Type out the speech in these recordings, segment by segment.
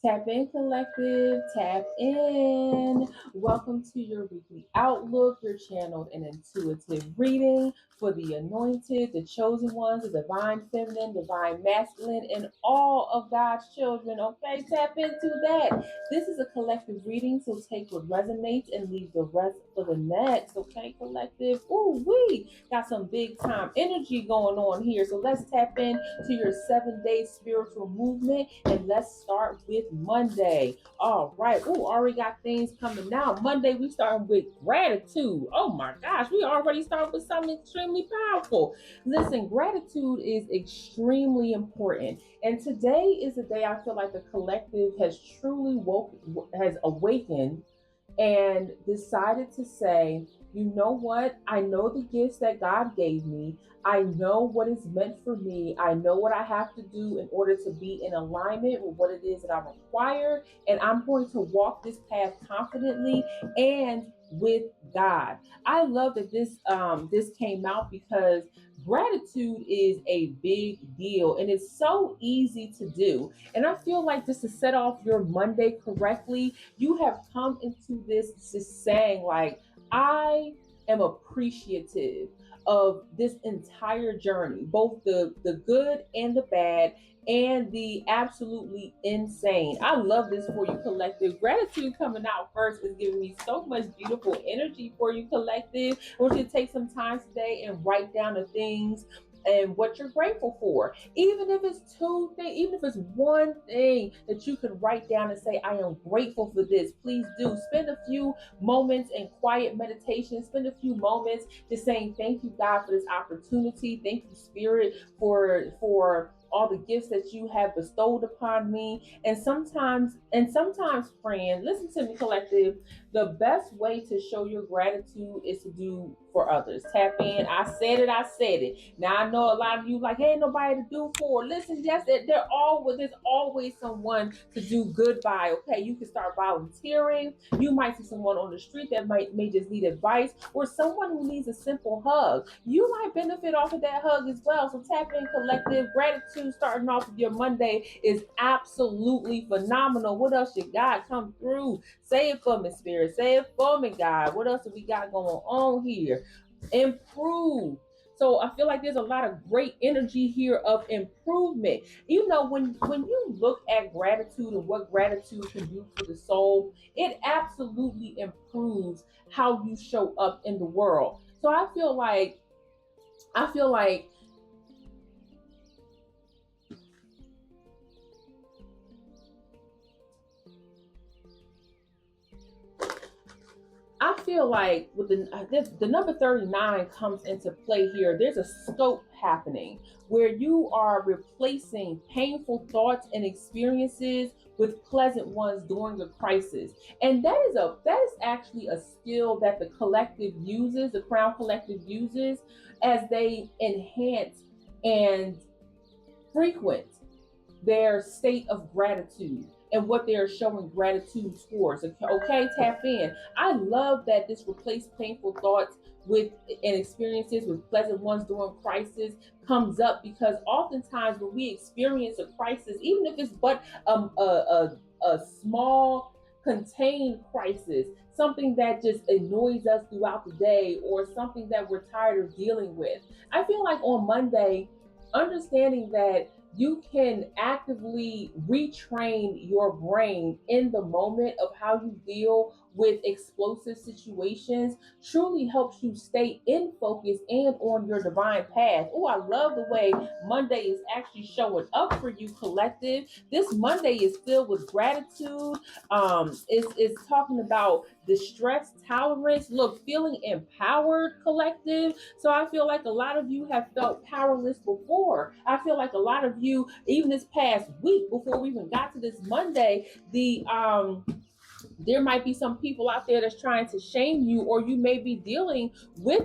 Tap in, collective, tap in. Welcome to your weekly outlook, your channeled and intuitive reading for the anointed, the chosen ones, the divine feminine, divine masculine, and all of God's children. Okay, tap into that. This is a collective reading, so take what resonates and leave the rest for the next. Okay, collective. Ooh, we got some big time energy going on here. So let's tap in to your 7 day spiritual movement and let's start with Monday. All right. Oh, already got things coming now. Monday, we starting with gratitude. Oh my gosh, we already started with something extremely powerful. Listen, gratitude is extremely important. And today is the day I feel like the collective has truly has awakened and decided to say, you know what? I know the gifts that God gave me. I know what is meant for me. I know what I have to do in order to be in alignment with what it is that I require. And I'm going to walk this path confidently and with God. I love that this came out because gratitude is a big deal and it's so easy to do. And I feel like just to set off your Monday correctly, you have come into this just saying like, I am appreciative of this entire journey, both the good and the bad and the absolutely insane. I love this for you, collective. Gratitude coming out first is giving me so much beautiful energy for you, collective. I want you to take some time today and write down the things and what you're grateful for. Even if it's two things, even if it's one thing that you could write down and say, I am grateful for this, please do. Spend a few moments in quiet meditation. Spend a few moments just saying, thank you, God, for this opportunity. Thank you, Spirit, for all the gifts that you have bestowed upon me. And sometimes, friend, listen to me, collective. The best way to show your gratitude is to do for others. Tap in. I said it. I said it. Now I know a lot of you like, hey, ain't nobody to do for. Listen, yes, there's always someone to do good by. Okay, you can start volunteering. You might see someone on the street that may just need advice, or someone who needs a simple hug. You might benefit off of that hug as well. So tap in, collective. Gratitude starting off of your Monday is absolutely phenomenal. What else you got? Come through. Say it for me, Spirit. Say it for me, God. What else do we got going on here? Improve. So I feel like there's a lot of great energy here of improvement. You know, when you look at gratitude and what gratitude can do for the soul, it absolutely improves how you show up in the world. So I feel like with the number 39 comes into play here. There's a scope happening where you are replacing painful thoughts and experiences with pleasant ones during a crisis. And that is actually a skill that the Crown Collective uses as they enhance and frequent their state of gratitude and what they're showing gratitude towards. Okay, tap in. I love that this replace painful thoughts with and experiences with pleasant ones during crisis comes up because oftentimes when we experience a crisis, even if it's but a small contained crisis, something that just annoys us throughout the day or something that we're tired of dealing with. I feel like on Monday, understanding that you can actively retrain your brain in the moment of how you deal with explosive situations truly helps you stay in focus and on your divine path. Oh, I love the way Monday is actually showing up for you, collective. This Monday is filled with gratitude. It's talking about distress tolerance. Look, feeling empowered, collective. So I feel like a lot of you have felt powerless before. I feel like a lot of you, even this past week before we even got to this Monday, There might be some people out there that's trying to shame you, or you may be dealing with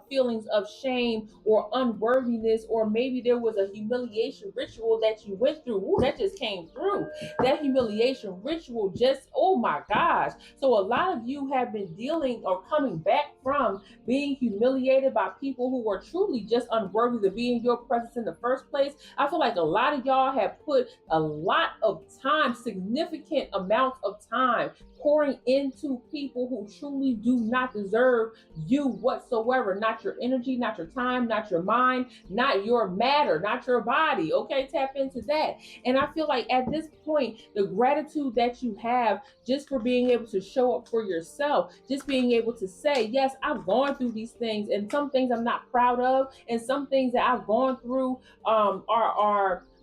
feelings of shame or unworthiness, or maybe there was a humiliation ritual that you went through. Ooh, that just came through. That humiliation ritual just, oh my gosh. So a lot of you have been dealing or coming back from being humiliated by people who were truly just unworthy to be in your presence in the first place. I feel like a lot of y'all have put a lot of time, significant amounts of time, pouring into people who truly do not deserve you whatsoever. Not your energy, not your time, not your mind, not your matter, not your body. Okay, tap into that. And I feel like at this point, the gratitude that you have just for being able to show up for yourself, just being able to say, yes, I've gone through these things, and some things I'm not proud of, and some things that I've gone through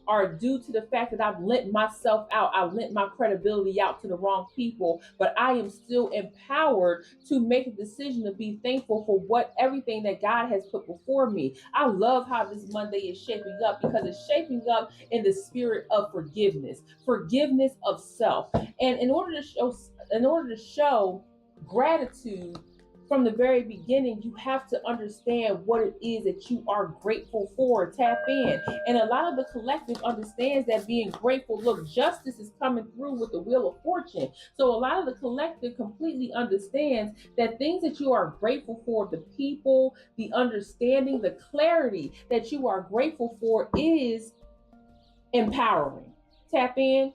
are due to the fact that I've lent myself out. I've lent my credibility out to the wrong people, but I am still empowered to make a decision to be thankful for what everything that God has put before me. I love how this Monday is shaping up, because it's shaping up in the spirit of forgiveness of self. And in order to show gratitude from the very beginning, you have to understand what it is that you are grateful for. Tap in. And a lot of the collective understands that being grateful, look, justice is coming through with the wheel of fortune. So a lot of the collective completely understands that things that you are grateful for, the people, the understanding, the clarity that you are grateful for is empowering. Tap in.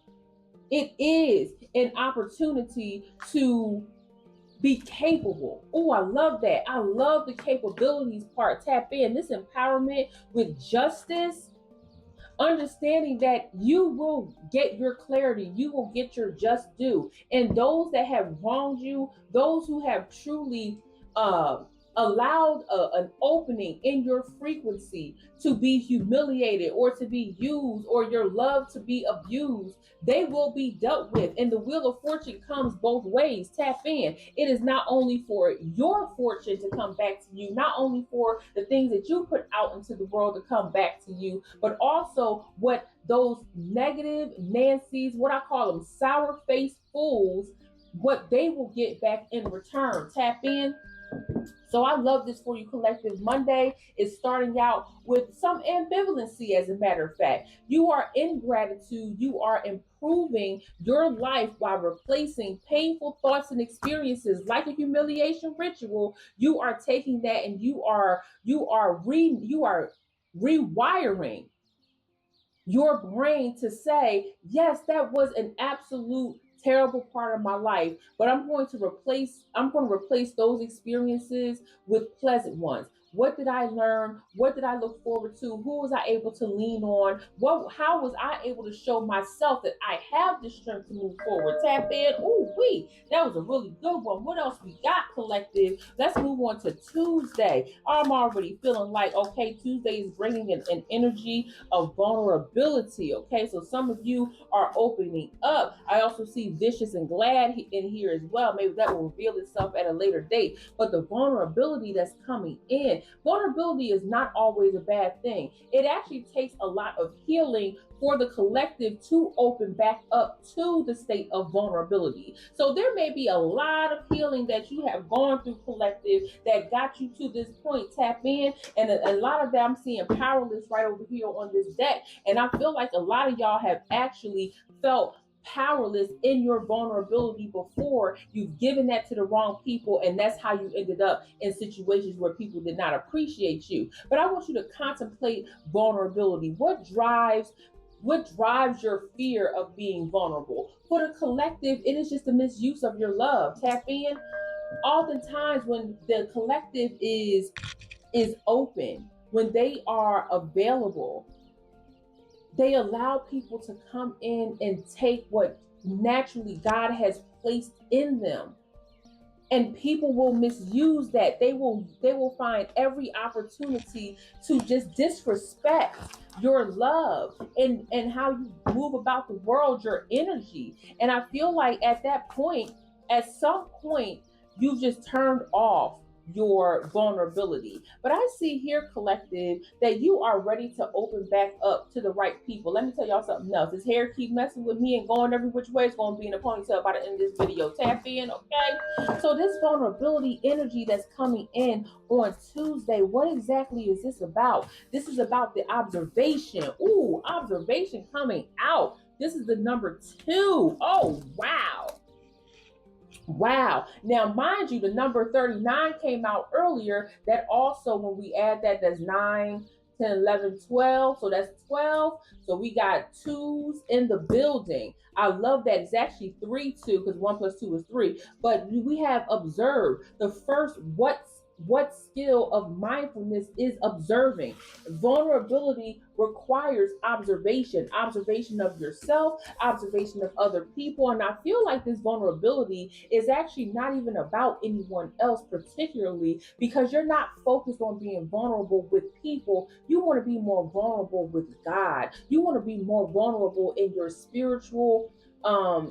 It is an opportunity to be capable. Oh, I love that. I love the capabilities part. Tap in. This empowerment with justice, understanding that you will get your clarity, you will get your just due. And those that have wronged you, those who have truly allowed an opening in your frequency to be humiliated or to be used, or your love to be abused, they will be dealt with. And the wheel of fortune comes both ways. Tap in. It is not only for your fortune to come back to you, not only for the things that you put out into the world to come back to you, but also what those negative Nancy's, what I call them, sour faced fools, what they will get back in return. Tap in. So I love this for you, collective. Monday is starting out with some ambivalency, as a matter of fact. You are in gratitude. You are improving your life by replacing painful thoughts and experiences like a humiliation ritual. You are taking that and you are rewiring your brain to say, yes, that was an absolute terrible part of my life, but I'm going to replace those experiences with pleasant ones. What did I learn? What did I look forward to? Who was I able to lean on? How was I able to show myself that I have the strength to move forward? Tap in. Ooh, that was a really good one. What else we got, collective? Let's move on to Tuesday. I'm already feeling like, okay, Tuesday is bringing an energy of vulnerability. Okay, so some of you are opening up. I also see vicious and glad in here as well. Maybe that will reveal itself at a later date. But the vulnerability that's coming in, vulnerability is not always a bad thing. It actually takes a lot of healing for the collective to open back up to the state of vulnerability. So there may be a lot of healing that you have gone through, collective, that got you to this point. Tap in. And a lot of that I'm seeing powerless right over here on this deck. And I feel like a lot of y'all have actually felt powerless in your vulnerability before. You've given that to the wrong people, and that's how you ended up in situations where people did not appreciate you. But I want you to contemplate vulnerability. What drives your fear of being vulnerable? For the collective, it is just a misuse of your love. Tap in. Oftentimes when the collective is open, when they are available, they allow people to come in and take what naturally God has placed in them. And people will misuse that. They will find every opportunity to just disrespect your love and how you move about the world, your energy. And I feel like at some point, you've just turned off your vulnerability. But I see here, collective, that you are ready to open back up to the right people. Let me tell y'all something else. This hair keep messing with me and going every which way. It's going to be in a ponytail by the end of this video. Tap in, okay? So this vulnerability energy that's coming in on Tuesday, what exactly is this about? This is about the observation. Ooh, observation coming out. This is the number 2. Oh, wow. Wow. Now, mind you, the number 39 came out earlier. That also, when we add that, that's 9, 10, 11, 12. So that's 12. So we got 2s in the building. I love that. It's actually 3, 2, because 1 plus 2 is 3. But we have observed. The first, what skill of mindfulness is observing? Vulnerability requires observation of yourself, observation of other people. And I feel like this vulnerability is actually not even about anyone else particularly, because you're not focused on being vulnerable with people. You want to be more vulnerable with God. You want to be more vulnerable in your spiritual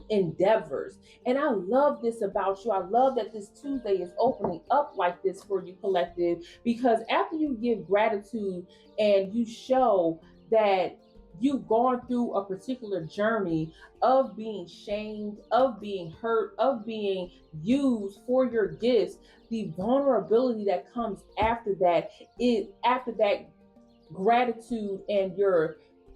endeavors. And I love this about you. I love that this Tuesday is opening up like this for you, collective, because after you give gratitude and you show that you've gone through a particular journey of being shamed, of being hurt, of being used for your gifts, the vulnerability that comes after that is, after that gratitude and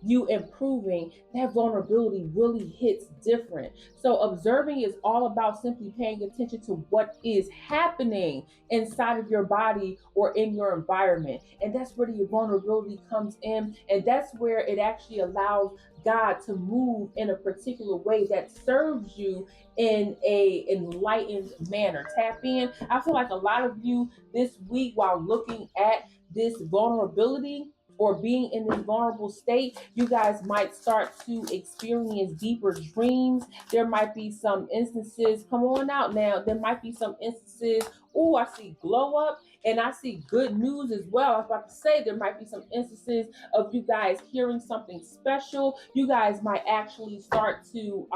you improving, that vulnerability really hits different. So observing is all about simply paying attention to what is happening inside of your body or in your environment. And that's where your vulnerability comes in. And that's where it actually allows God to move in a particular way that serves you in a enlightened manner. Tap in. I feel like a lot of you this week, while looking at this vulnerability or being in this vulnerable state, you guys might start to experience deeper dreams. There might be some instances, come on out now, there might be some instances, oh, I see glow up, and I see good news as well. I was about to say there might be some instances of you guys hearing something special. You guys might actually start to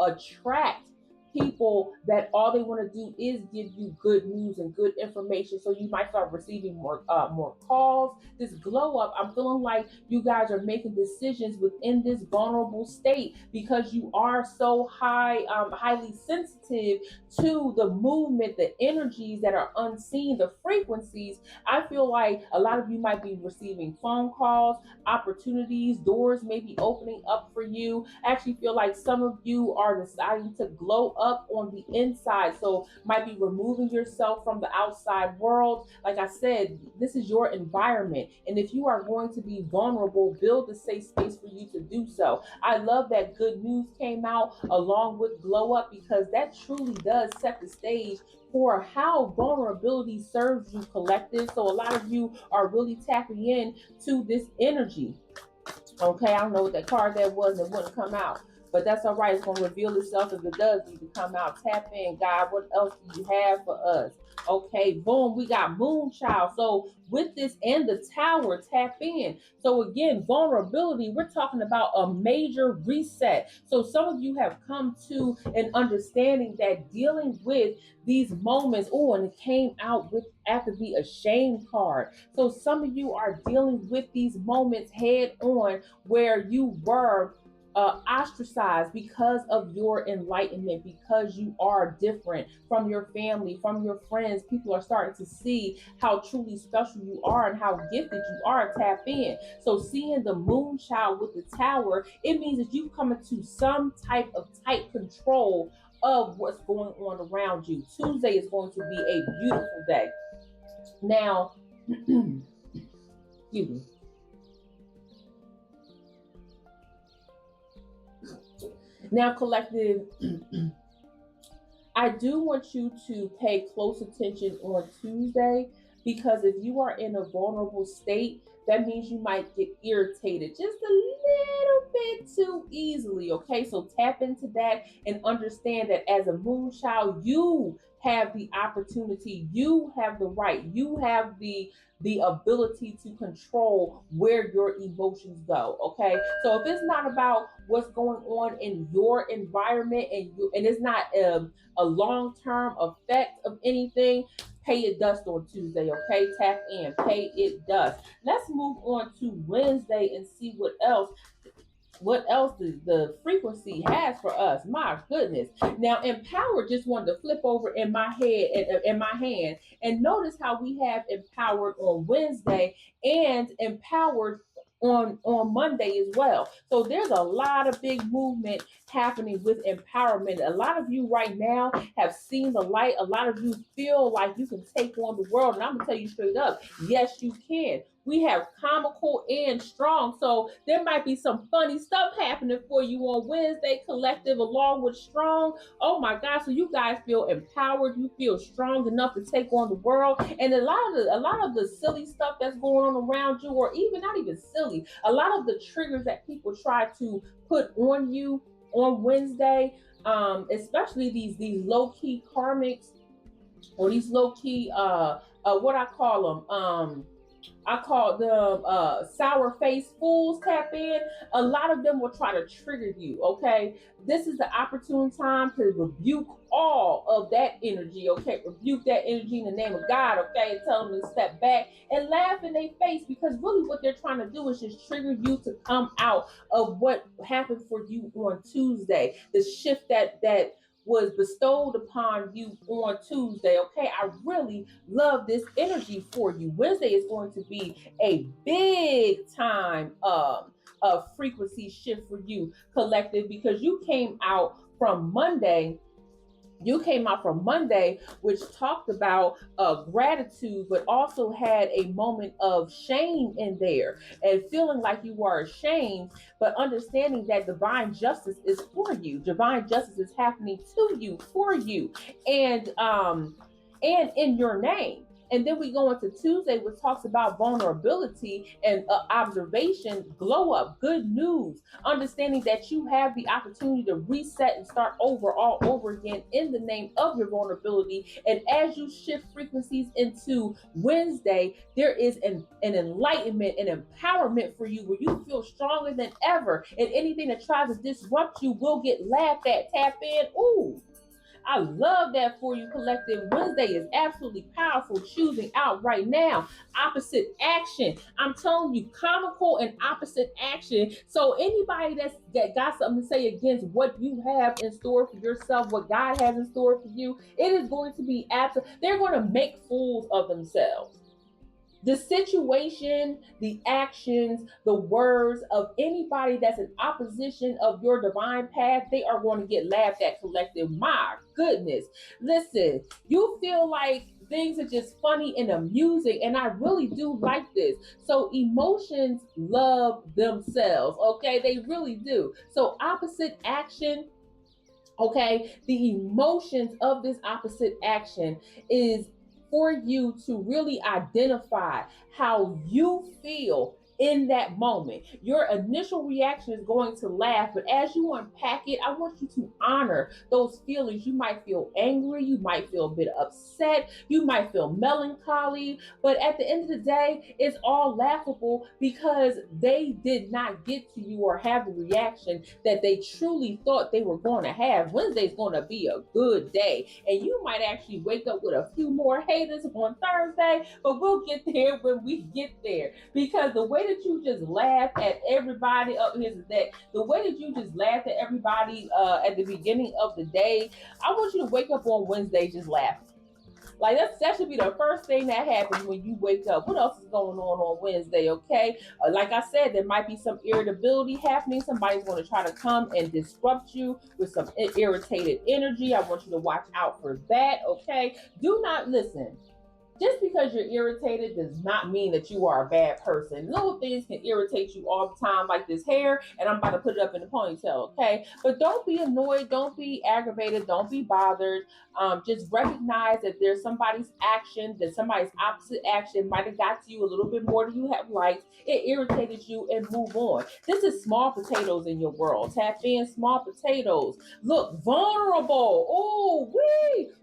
attract people that all they want to do is give you good news and good information. So you might start receiving more calls. This glow up, I'm feeling like you guys are making decisions within this vulnerable state because you are so highly sensitive to the movement, the energies that are unseen, the frequencies. I feel like a lot of you might be receiving phone calls, opportunities, doors may be opening up for you. I actually feel like some of you are deciding to glow up on the inside. So might be removing yourself from the outside world. Like I said, this is your environment. And if you are going to be vulnerable, build a safe space for you to do so. I love that good news came out along with glow up, because that truly does set the stage for how vulnerability serves you, collective. So a lot of you are really tapping in to this energy. Okay, I don't know what that card that was and wouldn't come out, but that's all right. It's going to reveal itself if it does need to come out. Tap in, God. What else do you have for us? Okay, boom. We got Moonchild. So with this and the Tower, tap in. So again, vulnerability, we're talking about a major reset. So some of you have come to an understanding that dealing with these moments, oh, and it came out with after the ashamed card. So some of you are dealing with these moments head on where you were ostracized because of your enlightenment, because you are different from your family, from your friends. People are starting to see how truly special you are and how gifted you are. Tap in. So seeing the Moonchild with the Tower, it means that you come into some type of tight control of what's going on around you. Tuesday is going to be a beautiful day. Now, excuse me. Now, collective, I do want you to pay close attention on Tuesday, because if you are in a vulnerable state, that means you might get irritated just a little bit too easily. Okay, so tap into that and understand that as a moon child, you have the opportunity, you have the right, you have the ability to control where your emotions go. Okay, so if it's not about what's going on in your environment and it's not a long-term effect of anything, pay it dust on Tuesday. Okay, tap in, pay it dust. Let's move on to Wednesday and see what else the frequency has for us. My goodness. Now, empower just wanted to flip over in my head and in my hand and notice how we have empowered on Wednesday and empowered on Monday as well. So there's a lot of big movement happening with empowerment. A lot of you right now have seen the light. A lot of you feel like you can take on the world. And I'm gonna tell you straight up, yes, you can. We have comical and strong. So there might be some funny stuff happening for you on Wednesday, collective along with strong. Oh my God. So you guys feel empowered. You feel strong enough to take on the world. And a lot of the silly stuff that's going on around you, or even not even silly, a lot of the triggers that people try to put on you on Wednesday, especially these low-key karmics or these low-key what I call them, I call them sour face fools. Tap in. A lot of them will try to trigger you. Okay, this is the opportune time to rebuke all of that energy. Okay, rebuke that energy in the name of God. Okay, and tell them to step back and laugh in their face, because really what they're trying to do is just trigger you to come out of what happened for you on Tuesday. The shift that was bestowed upon you on Tuesday. Okay, I really love this energy for you. Wednesday is going to be a big time frequency shift for you, collective, because you came out from Monday, which talked about gratitude, but also had a moment of shame in there and feeling like you were ashamed, but understanding that divine justice is for you. Divine justice is happening to you, for you, and in your name. And then we go into Tuesday, which talks about vulnerability and observation, glow up, good news, understanding that you have the opportunity to reset and start over all over again in the name of your vulnerability. And as you shift frequencies into Wednesday, there is an enlightenment, an empowerment for you where you feel stronger than ever. And anything that tries to disrupt you will get laughed at. Tap in. Ooh, I love that for you, collective. Wednesday is absolutely powerful. Choosing out right now. Opposite action. I'm telling you, comical and opposite action. So anybody that got something to say against what you have in store for yourself, what God has in store for you, it is going to be absolute. They're going to make fools of themselves. The situation, the actions, the words of anybody that's in opposition of your divine path, they are going to get laughed at, collective. My goodness. Listen, you feel like things are just funny and amusing, and I really do like this. So emotions love themselves, okay? They really do. So opposite action, okay, the emotions of this opposite action is for you to really identify how you feel in that moment. Your initial reaction is going to laugh, but as you unpack it, I want you to honor those feelings. You might feel angry, you might feel a bit upset, you might feel melancholy, but at the end of the day, it's all laughable because they did not get to you or have the reaction that they truly thought they were going to have. Wednesday's going to be a good day, and you might actually wake up with a few more haters on Thursday, but we'll get there when we get there, because the way that you just laugh at everybody up here's the day, the way that you just laugh at everybody at the beginning of the day, I want you to wake up on Wednesday just laughing. Like that should be the first thing that happens when you wake up. What else is going on Wednesday? Okay, like I said, there might be some irritability happening. Somebody's going to try to come and disrupt you with some irritated energy. I want you to watch out for that. Okay, do not listen. Just because you're irritated does not mean that you are a bad person. Little things can irritate you all the time, like this hair, and I'm about to put it up in a ponytail, okay? But don't be annoyed, don't be aggravated, don't be bothered. Just recognize that there's somebody's action, that somebody's opposite action might have got to you a little bit more than you have liked. It irritated you, and move on. This is small potatoes in your world. Tap in, small potatoes. Look vulnerable. Oh,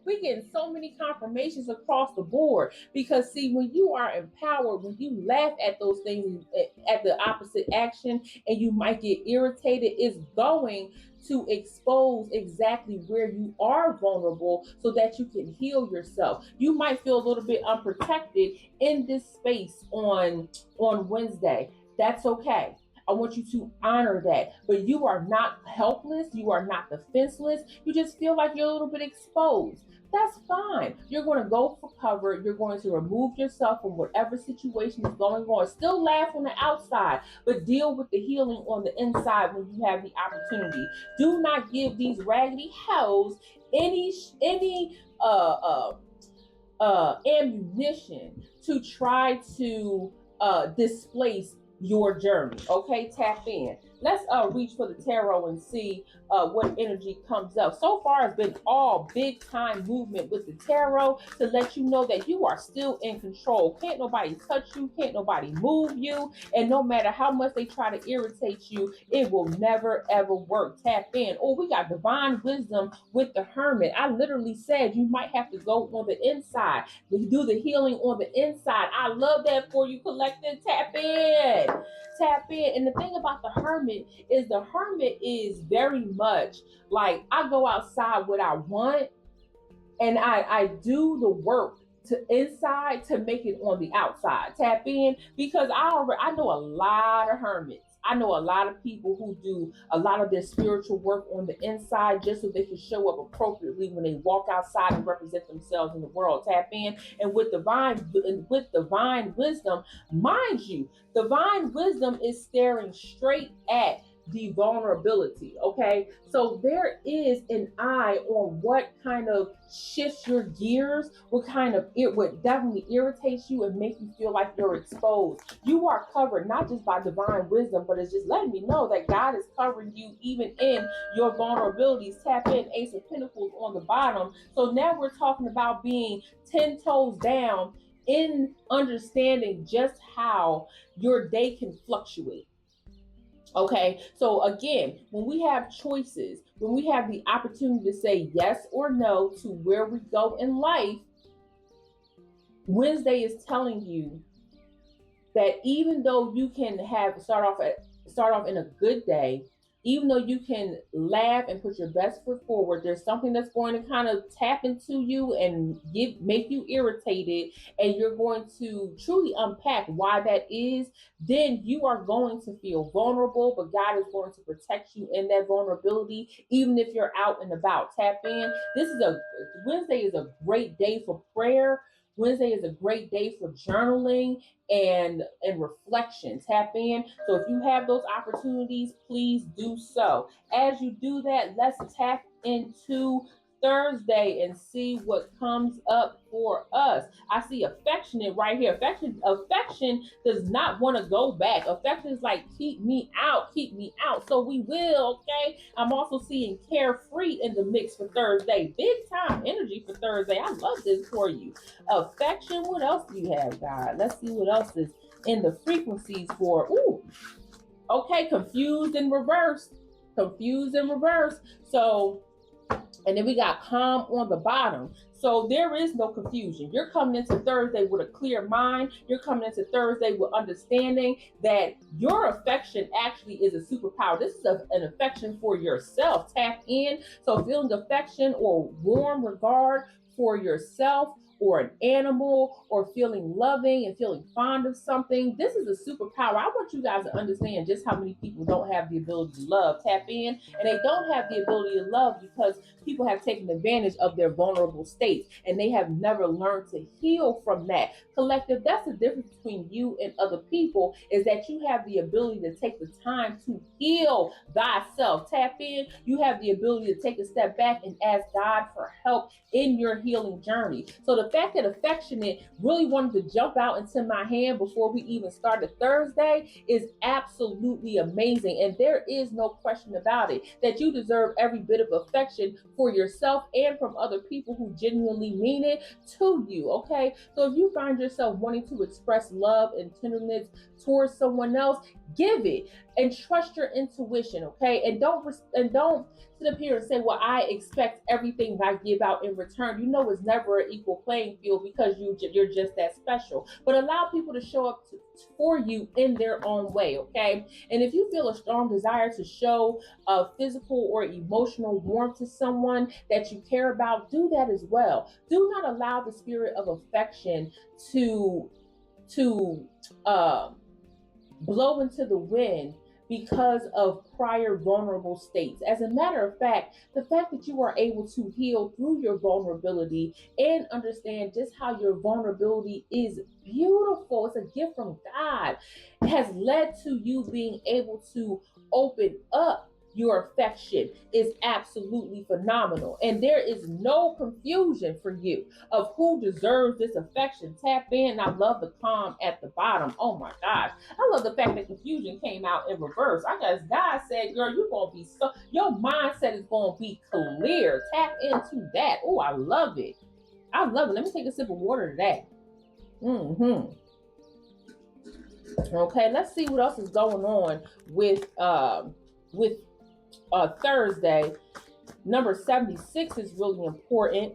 we getting so many confirmations across the board, because see, when you are empowered, when you laugh at those things, at the opposite action, and you might get irritated, it's going to expose exactly where you are vulnerable so that you can heal yourself. You might feel a little bit unprotected in this space on Wednesday. That's okay. I want you to honor that. But you are not helpless. You are not defenseless. You just feel like you're a little bit exposed. That's fine. You're going to go for cover. You're going to remove yourself from whatever situation is going on. Still laugh on the outside, but deal with the healing on the inside when you have the opportunity. Do not give these raggedy hells any ammunition to try to displace your journey. Okay, tap in. Let's reach for the tarot and see what energy comes up. So far, it's been all big time movement with the tarot to let you know that you are still in control. Can't nobody touch you, can't nobody move you, and no matter how much they try to irritate you, it will never ever work. Tap in. Oh, we got divine wisdom with the hermit. I literally said you might have to go on the inside, do the healing on the inside. I love that for you, collective. Tap in. Tap in. And the thing about the hermit is very much like, I go outside what I want, and I do the work to inside to make it on the outside. Tap in, because I know a lot of hermits. I know a lot of people who do a lot of their spiritual work on the inside just so they can show up appropriately when they walk outside and represent themselves in the world. Tap in. And with divine wisdom, mind you, divine wisdom is staring straight at the vulnerability. Okay, so there is an eye on what kind of shifts your gears, what kind of it would definitely irritates you and make you feel like you're exposed. You are covered not just by divine wisdom, but it's just letting me know that God is covering you even in your vulnerabilities. Tap in. Ace of Pentacles on the bottom. So now we're talking about being 10 toes down in understanding just how your day can fluctuate. Okay, so again, when we have choices, when we have the opportunity to say yes or no to where we go in life, Wednesday is telling you that even though you can start off in a good day, even though you can laugh and put your best foot forward, there's something that's going to kind of tap into you and make you irritated, and you're going to truly unpack why that is. Then you are going to feel vulnerable, but God is going to protect you in that vulnerability, even if you're out and about. Tap in. Wednesday is a great day for prayer. Wednesday is a great day for journaling and reflection. Tap in. So if you have those opportunities, please do so. As you do that, let's tap into Thursday and see what comes up for us. I see affectionate right here. Affection does not want to go back. Affection is like, keep me out, keep me out. So we will, okay? I'm also seeing carefree in the mix for Thursday. Big time energy for Thursday. I love this for you. Affection. What else do you have, God? Let's see what else is in the frequencies for. Ooh. Okay, confused in reverse. Confused in reverse. So, and then we got calm on the bottom. So there is no confusion. You're coming into Thursday with a clear mind. You're coming into Thursday with understanding that your affection actually is a superpower. This is an affection for yourself. Tap in. So feeling affection or warm regard for yourself, or an animal, or feeling loving and feeling fond of something. This is a superpower. I want you guys to understand just how many people don't have the ability to love. Tap in. And they don't have the ability to love because people have taken advantage of their vulnerable states, and they have never learned to heal from that. Collective, that's the difference between you and other people, is that you have the ability to take the time to heal thyself. Tap in. You have the ability to take a step back and ask God for help in your healing journey. So the the fact that affectionate really wanted to jump out into my hand before we even started Thursday is absolutely amazing. And there is no question about it that you deserve every bit of affection for yourself and from other people who genuinely mean it to you. Okay. So if you find yourself wanting to express love and tenderness towards someone else, give it and trust your intuition. Okay. And don't sit up here and say, well, I expect everything that I give out in return. You know, it's never an equal playing field because you're just that special. But allow people to show up for you in their own way, okay? And if you feel a strong desire to show a physical or emotional warmth to someone that you care about, do that as well. Do not allow the spirit of affection to blow into the wind because of prior vulnerable states. As a matter of fact, the fact that you are able to heal through your vulnerability and understand just how your vulnerability is beautiful, it's a gift from God, has led to you being able to open up your affection is absolutely phenomenal. And there is no confusion for you of who deserves this affection. Tap in. I love the calm at the bottom. Oh my gosh. I love the fact that confusion came out in reverse. I guess God said, girl, you're going to be so, your mindset is going to be clear. Tap into that. Oh, I love it. I love it. Let me take a sip of water to that. Okay, let's see what else is going on with Thursday. Number 76 is really important.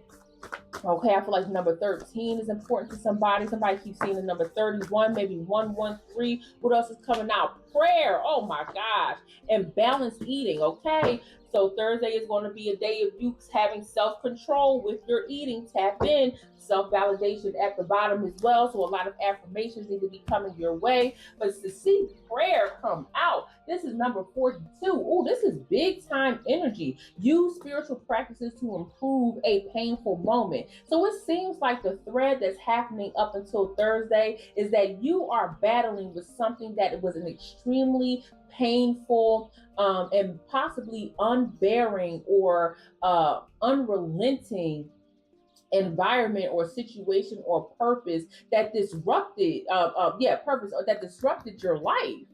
Okay, I feel like number 13 is important to somebody. Somebody keeps seeing the number 31, maybe 113. What else is coming out? Prayer. Oh my gosh. And balanced eating. Okay. So Thursday is going to be a day of you having self-control with your eating. Tap in. Self-validation at the bottom as well. So a lot of affirmations need to be coming your way. But to see prayer come out, this is number 42. Oh, this is big time energy. Use spiritual practices to improve a painful moment. So it seems like the thread that's happening up until Thursday is that you are battling with something that was an extremely painful and possibly unbearing or unrelenting environment or situation or purpose that disrupted purpose or that disrupted your life.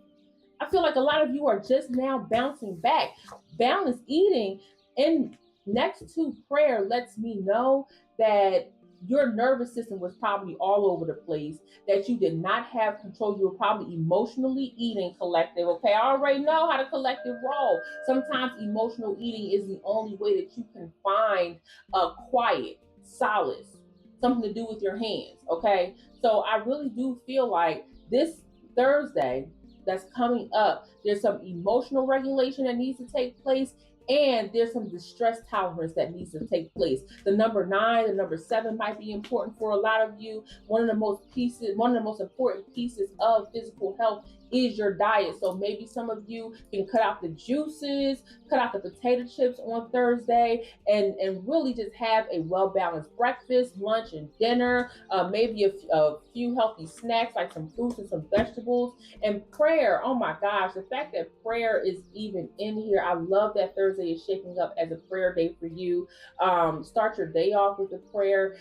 I feel like a lot of you are just now bouncing back. Balanced eating and next to prayer lets me know that your nervous system was probably all over the place, that you did not have control. You were probably emotionally eating collective. Okay, I already know how the collective roll. Sometimes emotional eating is the only way that you can find a quiet solace, something to do with your hands. Okay, so I really do feel like this Thursday that's coming up, there's some emotional regulation that needs to take place, and there's some distress tolerance that needs to take place. The number 9, the number 7 might be important for a lot of you. One of the most important pieces of physical health is your diet. So maybe some of you can cut out the juices, cut out the potato chips on Thursday, and really just have a well-balanced breakfast, lunch, and dinner. Maybe a few healthy snacks like some fruits and some vegetables. And prayer, oh my gosh, the fact that prayer is even in here, I love that Thursday is shaping up as a prayer day for you. Start your day off with a prayer.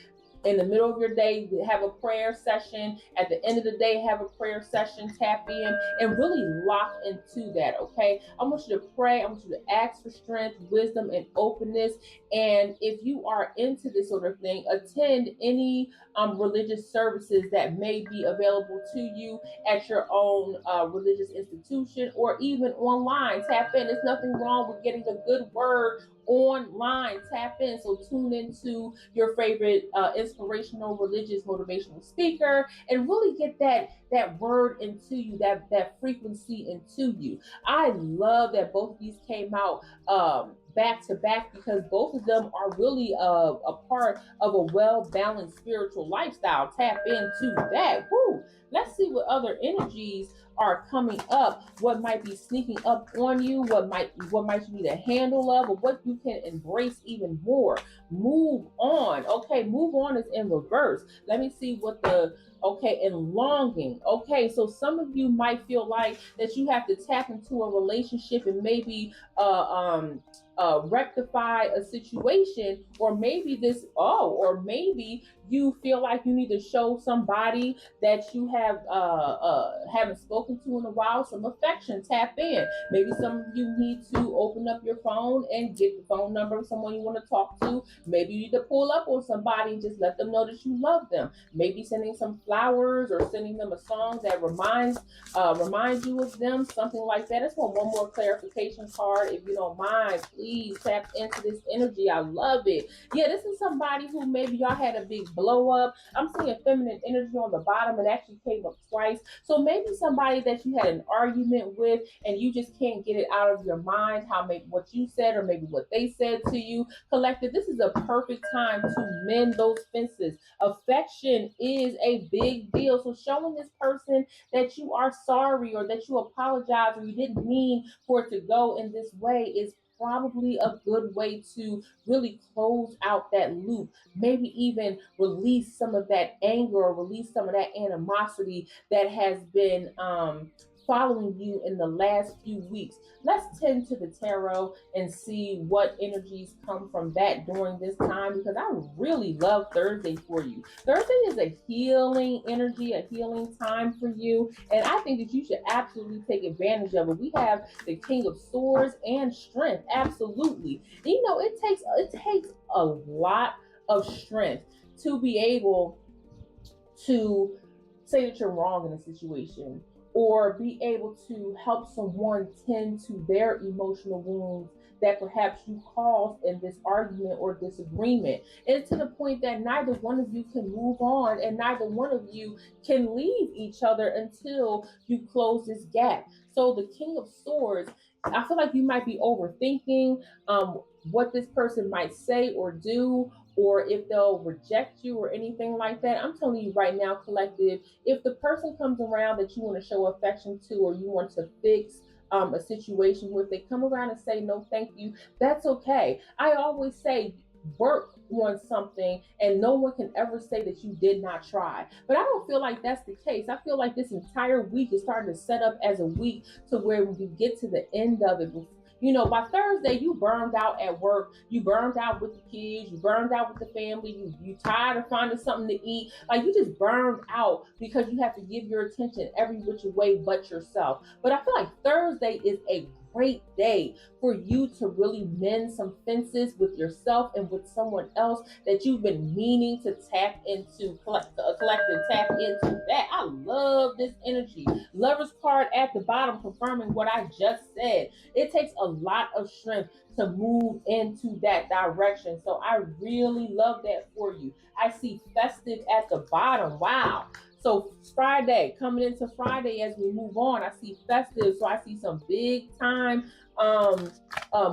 In the middle of your day, have a prayer session. At the end of the day, have a prayer session. Tap in and really lock into that, okay? I want you to pray. I want you to ask for strength, wisdom, and openness. And if you are into this sort of thing, attend any religious services that may be available to you at your own religious institution or even online. Tap in. There's nothing wrong with getting a good word online. Tap in. So tune into your favorite inspirational, religious, motivational speaker and really get that word into you, that frequency into you. I love that both of these came out back to back because both of them are really a part of a well-balanced spiritual lifestyle. Tap into that. Woo! Let's see what other energies are coming up, what might be sneaking up on you, what might you need a handle of, or what you can embrace even more. Move on. Okay, move on is in reverse. Let me see what and longing. Okay, so some of you might feel like that you have to tap into a relationship and maybe rectify a situation, or maybe you feel like you need to show somebody that you haven't spoken to in a while some affection. Tap in. Maybe some of you need to open up your phone and get the phone number of someone you want to talk to. Maybe you need to pull up on somebody and just let them know that you love them. Maybe sending some flowers or sending them a song that reminds you of them, something like that. I just want one more clarification card, if you don't mind. Please tap into this energy. I love it. Yeah, this is somebody who maybe y'all had a big blow up. I'm seeing feminine energy on the bottom. It actually came up twice. So maybe somebody that you had an argument with and you just can't get it out of your mind, how maybe what you said or maybe what they said to you. Collective, this is a perfect time to mend those fences. Affection is a big deal. So showing this person that you are sorry or that you apologize or you didn't mean for it to go in this way is probably a good way to really close out that loop. Maybe even release some of that anger or release some of that animosity that has been following you in the last few weeks. Let's tend to the tarot and see what energies come from that during this time, because I really love Thursday for you. Thursday is a healing energy, a healing time for you, and I think that you should absolutely take advantage of it. We have the King of Swords and Strength, absolutely. You know, it takes a lot of strength to be able to say that you're wrong in a situation, or be able to help someone tend to their emotional wounds that perhaps you caused in this argument or disagreement. And to the point that neither one of you can move on and neither one of you can leave each other until you close this gap. So the King of Swords, I feel like you might be overthinking what this person might say or do, or if they'll reject you or anything like that. I'm telling you right now, collective, if the person comes around that you want to show affection to or you want to fix a situation with, they come around and say no thank you, that's okay. I always say work on something and no one can ever say that you did not try. But I don't feel like that's the case. I feel like this entire week is starting to set up as a week to where when you get to the end of it, you know, by Thursday, you burned out at work, you burned out with the kids, you burned out with the family, you tired of finding something to eat. Like, you just burned out because you have to give your attention every which way but yourself. But I feel like Thursday is a great day for you to really mend some fences with yourself and with someone else that you've been meaning to tap into, collective tap into that. I love this energy. Lover's card at the bottom confirming what I just said. It takes a lot of strength to move into that direction. So I really love that for you. I see festive at the bottom. Wow. So Friday, coming into Friday as we move on, I see festive. So I see some big time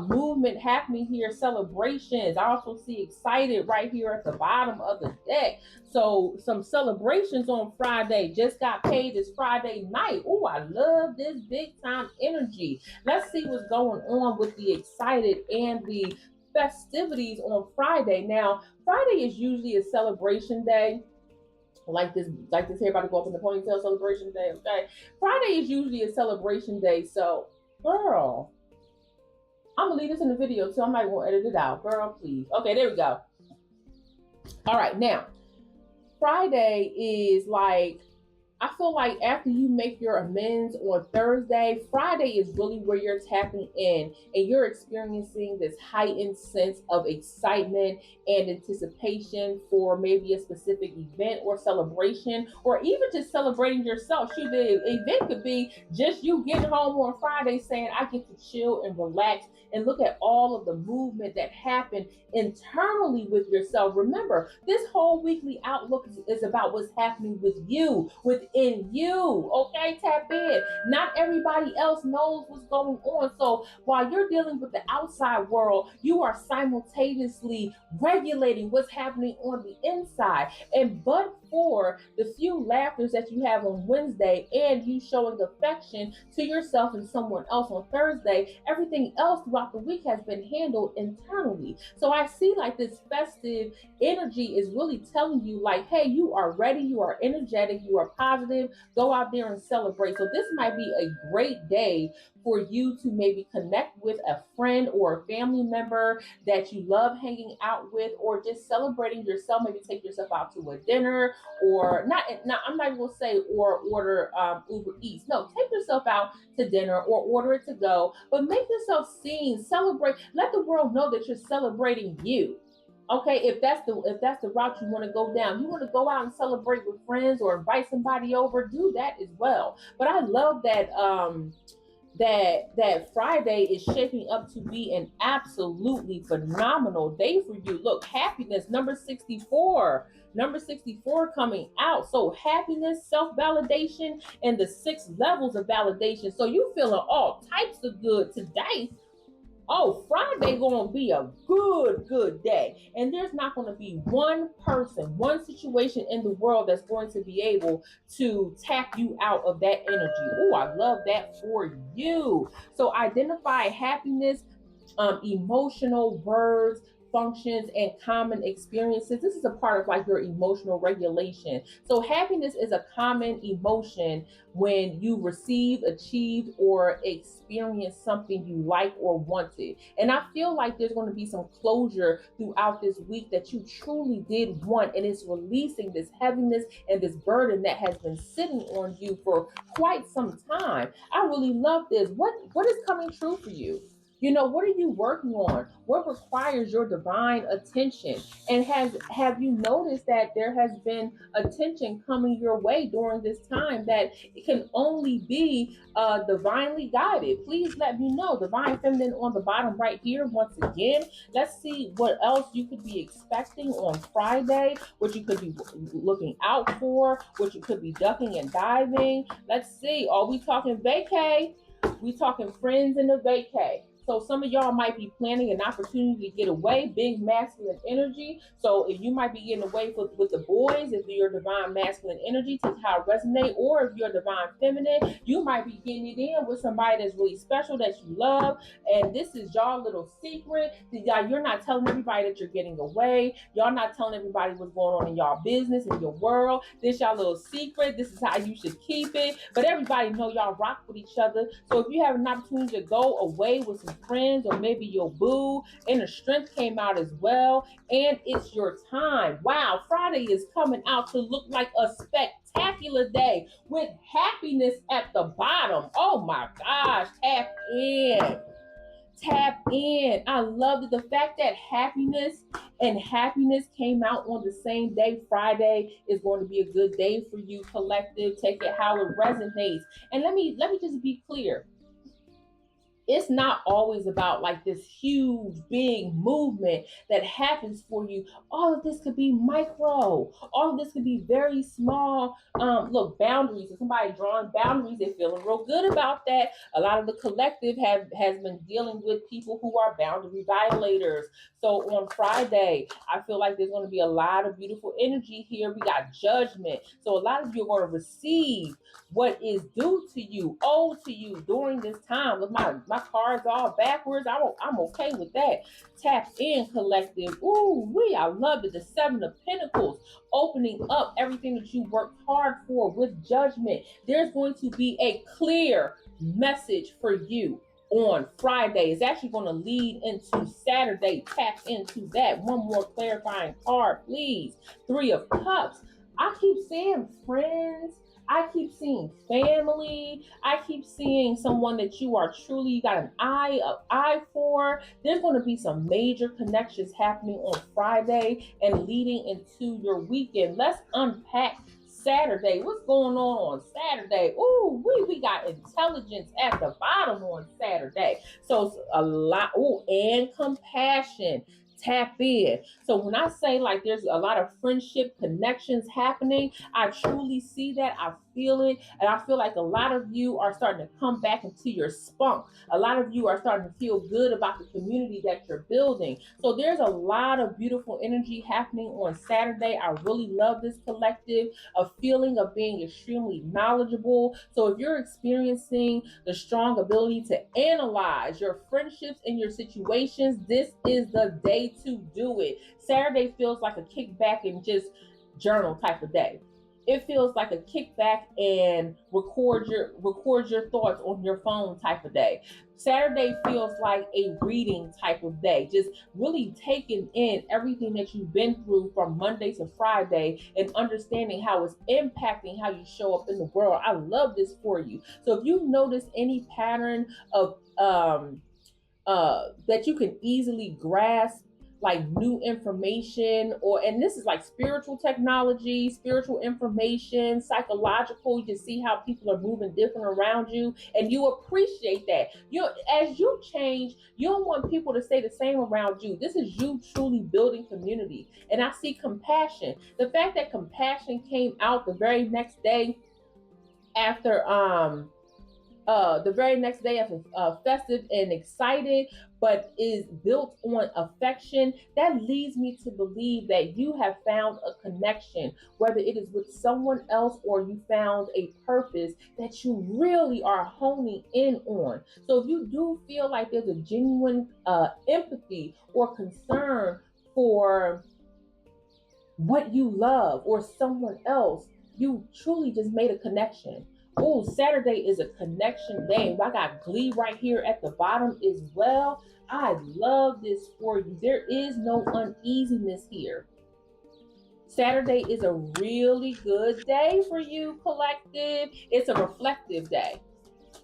movement happening here, celebrations. I also see excited right here at the bottom of the deck. So some celebrations on Friday. Just got paid this Friday night. Oh, I love this big time energy. Let's see what's going on with the excited and the festivities on Friday. Now, Friday is usually a celebration day. Like this hair about to go up in the ponytail celebration day. Okay, Friday is usually a celebration day. So, girl, I'm gonna leave this in the video, so I might want to edit it out. Girl, please. Okay, there we go. All right, now Friday is like, I feel like after you make your amends on Thursday, Friday is really where you're tapping in and you're experiencing this heightened sense of excitement and anticipation for maybe a specific event or celebration, or even just celebrating yourself. Shoot, the event could be just you getting home on Friday saying, I get to chill and relax and look at all of the movement that happened internally with yourself. Remember, this whole weekly outlook is about what's happening with you, within you. Okay, tap in. Not everybody else knows what's going on. So while you're dealing with the outside world, you are simultaneously regulating what's happening on the inside. And but for the few laughters that you have on Wednesday and you showing affection to yourself and someone else on Thursday, everything else throughout the week has been handled internally. So I see like this festive energy is really telling you like, hey, you are ready, you are energetic, you are positive, go out there and celebrate. So this might be a great day for you to maybe connect with a friend or a family member that you love hanging out with, or just celebrating yourself. Maybe take yourself out to a dinner, or not. I'm not even gonna say or order Uber Eats. No, take yourself out to dinner or order it to go, but make yourself seen. Celebrate. Let the world know that you're celebrating you. Okay, if that's the route you want to go down, you want to go out and celebrate with friends or invite somebody over, do that as well. But I love that that Friday is shaping up to be an absolutely phenomenal day for you. Look, happiness, number 64. Number 64 coming out. So happiness, self-validation, and the 6 levels of validation. So you feeling all types of good today. Oh, Friday gonna be a good day. And there's not gonna be one person, one situation in the world that's going to be able to tap you out of that energy. Oh, I love that for you. So identify happiness, emotional words, functions, and common experiences. This is a part of like your emotional regulation. So happiness is a common emotion when you receive, achieve, or experience something you like or wanted. And I feel like there's going to be some closure throughout this week that you truly did want, and it's releasing this heaviness and this burden that has been sitting on you for quite some time. I really love this. What is coming true for you? What are you working on? What requires your divine attention? And have you noticed that there has been attention coming your way during this time that it can only be divinely guided? Please let me know. Divine feminine on the bottom right here. Once again, let's see what else you could be expecting on Friday, what you could be looking out for, what you could be ducking and diving. Let's see. Are we talking vacay? We talking friends in the vacay. So some of y'all might be planning an opportunity to get away, big masculine energy. So if you might be getting away with the boys, if you're divine masculine energy, take how it resonate, or if you're divine feminine, you might be getting it in with somebody that's really special that you love. And this is y'all little secret. Y'all, you're not telling everybody that you're getting away. Y'all not telling everybody what's going on in y'all business, in your world. This y'all little secret. This is how you should keep it. But everybody know y'all rock with each other. So if you have an opportunity to go away with some friends or maybe your boo, inner strength came out as well, and it's your time. Wow, Friday is coming out to look like a spectacular day with happiness at the bottom. Oh my gosh, tap in. Tap in. I love it. The fact that happiness came out on the same day. Friday is going to be a good day for you, collective. Take it how it resonates. And let me just be clear, it's not always about like this huge big movement that happens for you. All of this could be micro. All of this could be very small. Look, boundaries. If somebody drawing boundaries, they're feeling real good about that. A lot of the collective has been dealing with people who are boundary violators. So on Friday, I feel like there's going to be a lot of beautiful energy here. We got judgment. So a lot of you are going to receive what is due to you, owed to you during this time. With my cards all backwards, I'm okay with that. Tap in, collective. Ooh, I love it. The 7 of Pentacles, opening up everything that you worked hard for with judgment. There's going to be a clear message for you on Friday. It's actually going to lead into Saturday. Tap into that. One more clarifying card, please. 3 of Cups. I keep saying friends. I keep seeing family. I keep seeing someone that you are truly, you got an eye for. There's going to be some major connections happening on Friday and leading into your weekend. Let's unpack Saturday. What's going on Saturday? Ooh, we got intelligence at the bottom on Saturday. So a lot. Ooh, and compassion. Tap in. So when I say like there's a lot of friendship connections happening, I truly see that. I feel it. And I feel like a lot of you are starting to come back into your spunk. A lot of you are starting to feel good about the community that you're building. So there's a lot of beautiful energy happening on Saturday. I really love this collective, a feeling of being extremely knowledgeable. So if you're experiencing the strong ability to analyze your friendships and your situations, this is the day to do it. Saturday feels like a kickback and just journal type of day. it feels like a kickback and record your thoughts on your phone type of day. Saturday feels like a reading type of day, just really taking in everything that you've been through from Monday to Friday and understanding how it's impacting how you show up in the world. I love this for you. So if you notice any pattern of that you can easily grasp, like new information, or and this is like spiritual technology, spiritual information, psychological. You can see how people are moving different around you, and you appreciate that. You, as you change, you don't want people to stay the same around you. This is you truly building community. And I see compassion. The fact that compassion came out the very next day after the very next day of festive and excited, but is built on affection, that leads me to believe that you have found a connection, whether it is with someone else or you found a purpose that you really are honing in on. So if you do feel like there's a genuine empathy or concern for what you love or someone else, you truly just made a connection. Oh, Saturday is a connection day. I got Glee right here at the bottom as well. I love this for you. There is no uneasiness here. Saturday is a really good day for you, collective. It's a reflective day.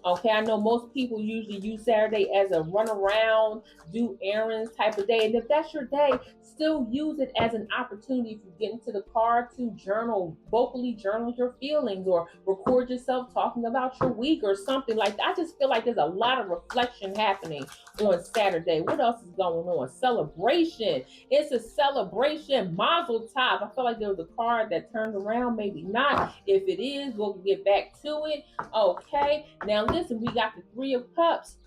Okay, I know most people usually use Saturday as a run around, do errands type of day. And if that's your day, still use it as an opportunity if you get into the car to journal, vocally journal your feelings or record yourself talking about your week or something like that. I just feel like there's a lot of reflection happening on Saturday. What else is going on? Celebration. It's a celebration. Mazel tov. I feel like there was a card that turned around. Maybe not. If it is, we'll get back to it. Okay. Now listen, we got the Three of Cups,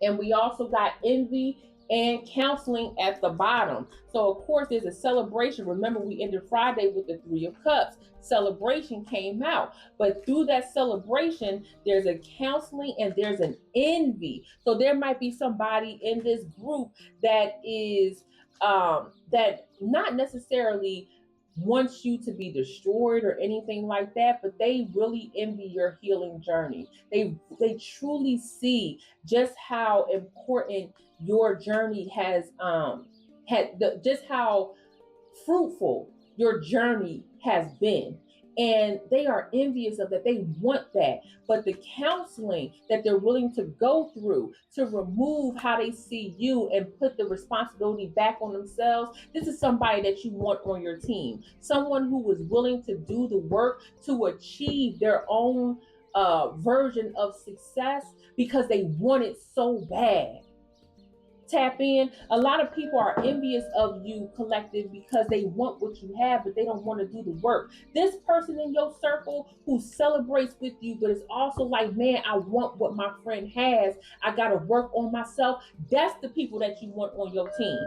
and we also got envy and counseling at the bottom. So of course there's a celebration. Remember, we ended Friday with the Three of Cups. Celebration came out, but through that celebration there's a counseling and there's an envy. So there might be somebody in this group that is that not necessarily wants you to be destroyed or anything like that, but they really envy your healing journey. They truly see just how important your journey has just how fruitful your journey has been. And they are envious of that. They want that. But the counseling that they're willing to go through to remove how they see you and put the responsibility back on themselves, this is somebody that you want on your team. Someone who is willing to do the work to achieve their own version of success because they want it so bad. Tap in. A lot of people are envious of you, collective, because they want what you have, but they don't want to do the work. This person in your circle who celebrates with you, but is also like, man, I want what my friend has. I got to work on myself. That's the people that you want on your team.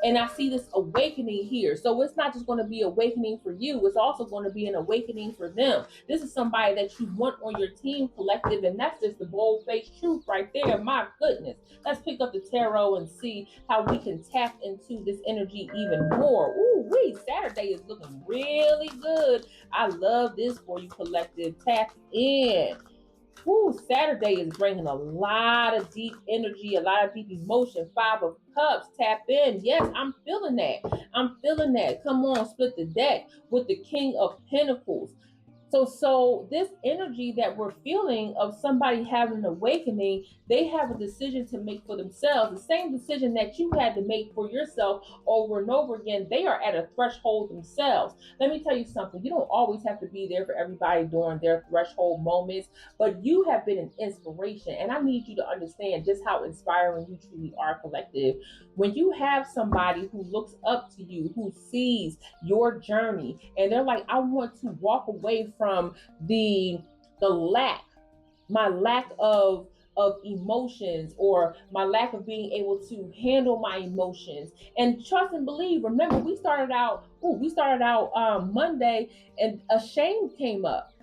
And I see this awakening here. So it's not just going to be awakening for you, it's also going to be an awakening for them. This is somebody that you want on your team, collective, and that's just the bold-faced truth right there. My goodness. Let's pick up the tarot and see how we can tap into this energy even more. Ooh, wee, Saturday is looking really good. I love this for you, collective. Tap in. Ooh, Saturday is bringing a lot of deep energy, a lot of deep emotion. Five of Cups, tap in. Yes, I'm feeling that. I'm feeling that. Come on, split the deck with the King of Pentacles. So this energy that we're feeling of somebody having an awakening, they have a decision to make for themselves. The same decision that you had to make for yourself over and over again. They are at a threshold themselves. Let me tell you something. You don't always have to be there for everybody during their threshold moments, but you have been an inspiration. And I need you to understand just how inspiring you truly are, collective. When you have somebody who looks up to you, who sees your journey, and they're like, I want to walk away from the lack, my lack of emotions, or my lack of being able to handle my emotions, and trust and believe. Remember, we started out Monday, and a shame came up.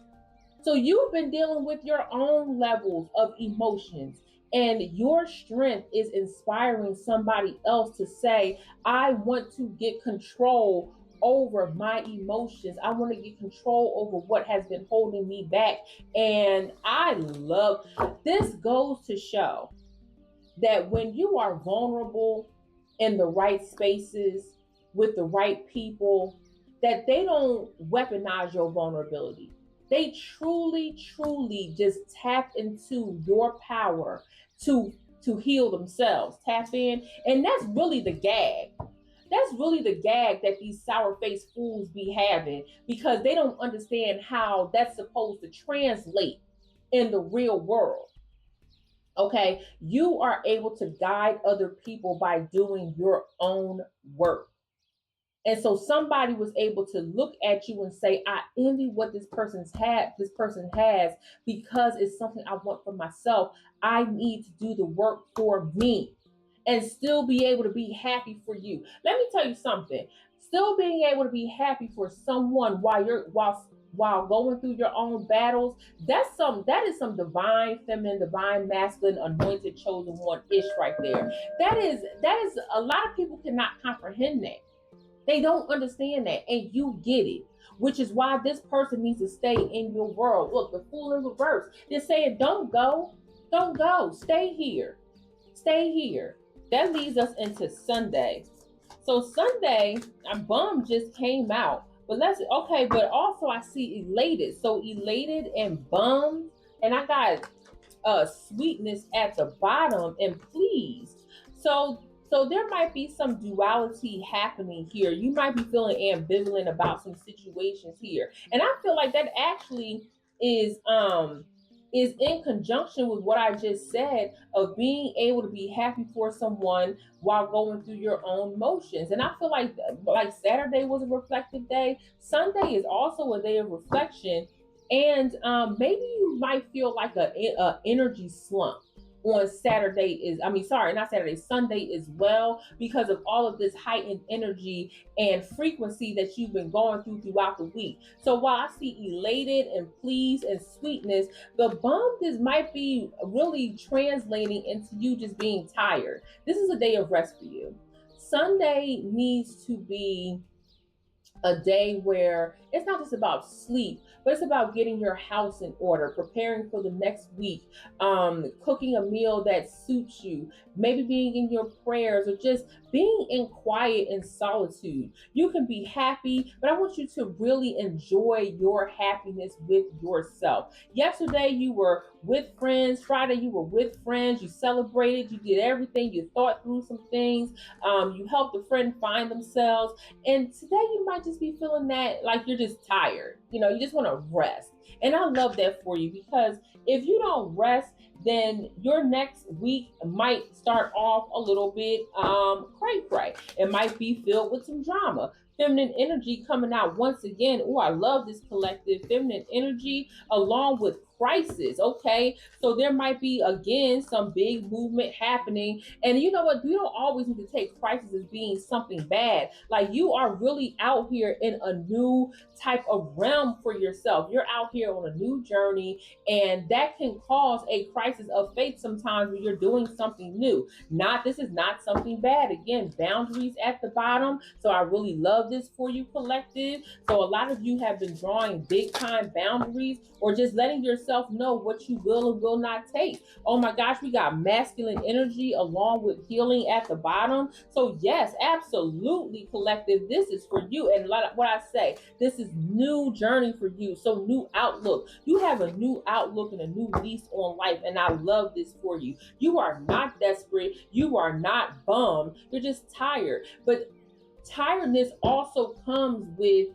So you've been dealing with your own levels of emotions, and your strength is inspiring somebody else to say, I want to get control over my emotions. I want to get control over what has been holding me back. And I love this, goes to show that when you are vulnerable in the right spaces with the right people, that they don't weaponize your vulnerability. They truly, truly just tap into your power to heal themselves. Tap in, and that's really the gag. That's really the gag that these sour faced fools be having, because they don't understand how that's supposed to translate in the real world. Okay, you are able to guide other people by doing your own work. And so somebody was able to look at you and say, I envy what this person has, because it's something I want for myself. I need to do the work for me and still be able to be happy for you. Let me tell you something. Still being able to be happy for someone while going through your own battles, that is some divine feminine, divine masculine, anointed, chosen one ish right there. That is a lot of people cannot comprehend that. They don't understand that, and you get it. Which is why this person needs to stay in your world. Look, the fool in reverse. They're saying, don't go, don't go, stay here, stay here. That leads us into Sunday. So Sunday, a bum just came out. But let's okay, but also I see elated. So elated and bummed, and I got sweetness at the bottom and pleased. So there might be some duality happening here. You might be feeling ambivalent about some situations here. And I feel like that actually is is in conjunction with what I just said of being able to be happy for someone while going through your own motions. And I feel like Saturday was a reflective day. Sunday is also a day of reflection, and maybe you might feel like a energy slump on Saturday is I mean sorry not Saturday, Sunday as well, because of all of this heightened energy and frequency that you've been going throughout the week. So while I see elated and pleased and sweetness, the bump is might be really translating into you just being tired. This is a day of rest for you. Sunday needs to be a day where it's not just about sleep, but it's about getting your house in order, preparing for the next week, cooking a meal that suits you, maybe being in your prayers or just being in quiet and solitude. You can be happy, but I want you to really enjoy your happiness with yourself. Yesterday, you were with friends. Friday, you were with friends. You celebrated. You did everything. You thought through some things. You helped a friend find themselves. And today you might just be feeling that like you're just tired. You just want to rest. And I love that for you, because if you don't rest, then your next week might start off a little bit cray cray. It might be filled with some drama. Feminine energy coming out once again. Oh, I love this collective feminine energy along with crisis. Okay, so there might be again some big movement happening, and you know what? You don't always need to take crisis as being something bad. Like, you are really out here in a new type of realm for yourself. You're out here on a new journey, and that can cause a crisis of faith sometimes when you're doing something new. This is not something bad. Again, boundaries at the bottom. So I really love this for you, collective. So a lot of you have been drawing big time boundaries, or just letting yourself know what you will and will not take. Oh my gosh, we got masculine energy along with healing at the bottom. So yes, absolutely, collective, this is for you. And what I say, this is new journey for you. So new outlook. You have a new outlook and a new lease on life, and I love this for you. You are not desperate. You are not bummed. You're just tired. But tiredness also comes with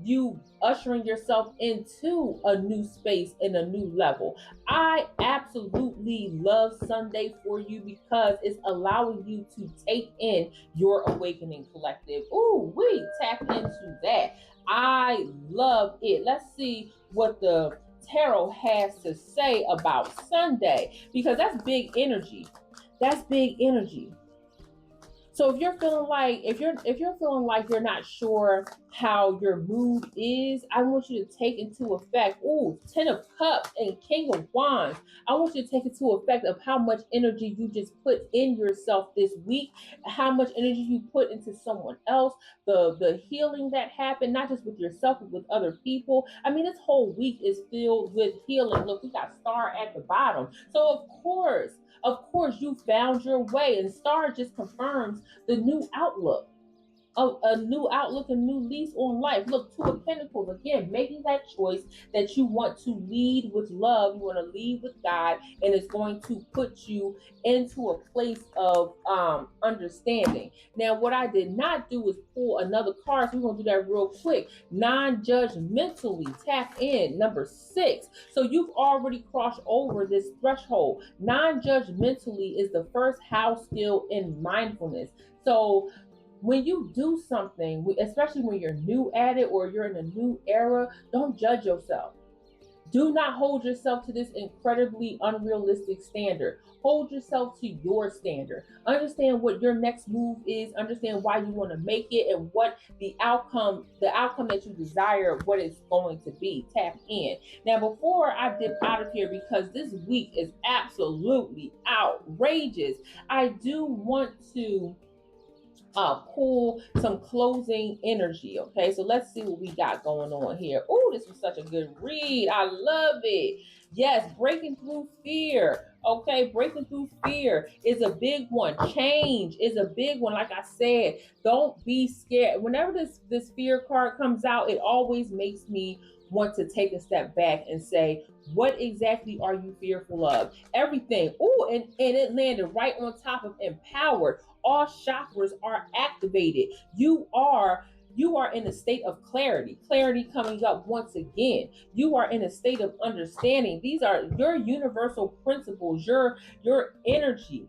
you ushering yourself into a new space and a new level. I absolutely love Sunday for you, because it's allowing you to take in your awakening, collective. Ooh, we tap into that. I love it. Let's see what the tarot has to say about Sunday, because that's big energy. That's big energy. So if you're feeling like if you're feeling like you're not sure how your mood is, I want you to take into effect, ooh, 10 of Cups and King of Wands. I want you to take into effect of how much energy you just put in yourself this week, how much energy you put into someone else, the healing that happened, not just with yourself, but with other people. I mean, this whole week is filled with healing. Look, we got Star at the bottom. So of course, you found your way, and Star just confirms the new outlook. A new outlook, a new lease on life. Look, Two of Pentacles, again, making that choice that you want to lead with love, you want to lead with God, and it's going to put you into a place of understanding. Now, what I did not do is pull another card, so we're going to do that real quick. Non-judgmentally, tap in, number 6. So you've already crossed over this threshold. Non-judgmentally is the first house skill in mindfulness. So when you do something, especially when you're new at it or you're in a new era, don't judge yourself. Do not hold yourself to this incredibly unrealistic standard. Hold yourself to your standard. Understand what your next move is. Understand why you want to make it and what the outcome that you desire, what it's going to be. Tap in. Now, before I dip out of here, because this week is absolutely outrageous, I do want to pull some closing energy. Okay, so let's see what we got going on here. Oh, this was such a good read. I love it. Yes, breaking through fear. Okay, breaking through fear is a big one. Change is a big one. Like I said, don't be scared. Whenever this fear card comes out, it always makes me want to take a step back and say, what exactly are you fearful of? Everything. Oh, and it landed right on top of empowered. All chakras are activated. You are in a state of clarity coming up once again. You are in a state of understanding. These are your universal principles, your energy.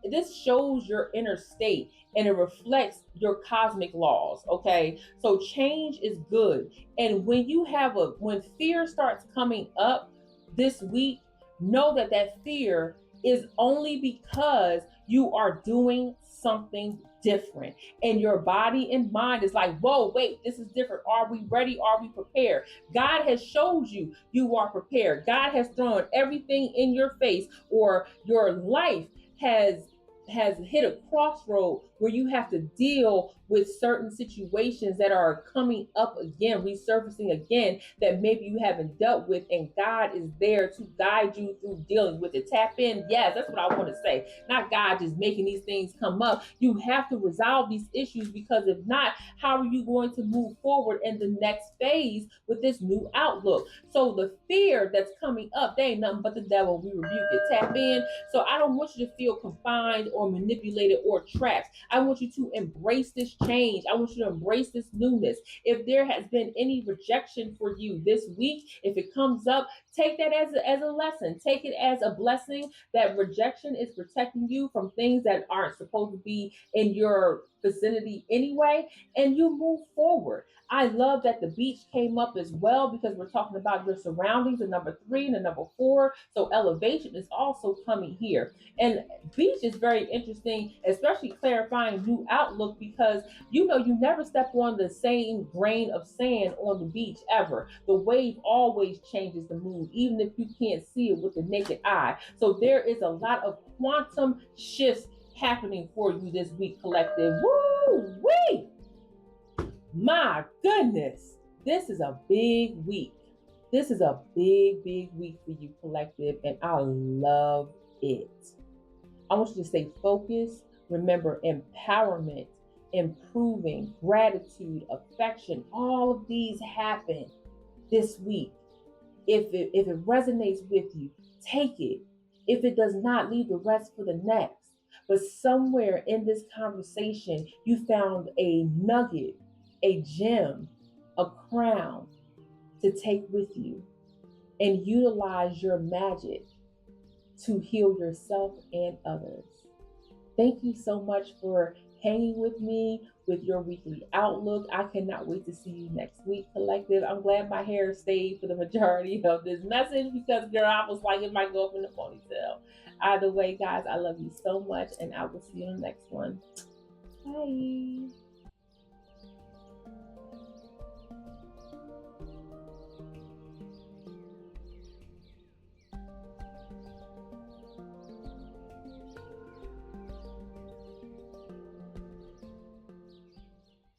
This shows your inner state and it reflects your cosmic laws. Okay, so change is good. And when fear starts coming up this week, know that fear is only because you are doing something different. And your body and mind is like, whoa, wait, this is different. Are we ready? Are we prepared? God has showed you you are prepared. God has thrown everything in your face, or your life has hit a crossroad where you have to deal with certain situations that are coming up again, resurfacing again, that maybe you haven't dealt with, and God is there to guide you through dealing with it. Tap in. Yes, that's what I want to say. Not God just making these things come up. You have to resolve these issues, because if not, how are you going to move forward in the next phase with this new outlook? So the fear that's coming up, they ain't nothing but the devil. We rebuke it. Tap in. So I don't want you to feel confined or manipulated or trapped. I want you to embrace this change. I want you to embrace this newness. If there has been any rejection for you this week, if it comes up, take that as a lesson. Take it as a blessing that rejection is protecting you from things that aren't supposed to be in your vicinity anyway, and you move forward. I love that the beach came up as well, because we're talking about your surroundings, the number 3 and the number 4. So elevation is also coming here. And beach is very interesting, especially clarifying new outlook, because you never step on the same grain of sand on the beach ever. The wave always changes the mood, even if you can't see it with the naked eye. So there is a lot of quantum shifts happening for you this week, collective. Woo wee! My goodness, this is a big week. This is a big, big week for you, collective, and I love it. I want you to stay focused. Remember, empowerment, improving, gratitude, affection, all of these happen this week. If it resonates with you, take it. If it does not, leave the rest for the next. But somewhere in this conversation, you found a nugget, a gem, a crown to take with you and utilize your magic to heal yourself and others. Thank you so much for hanging with me with your weekly outlook. I cannot wait to see you next week, collective. I'm glad my hair stayed for the majority of this message, because girl, I was like, it might go up in the ponytail. Either way, guys, I love you so much, and I will see you in the next one. Bye.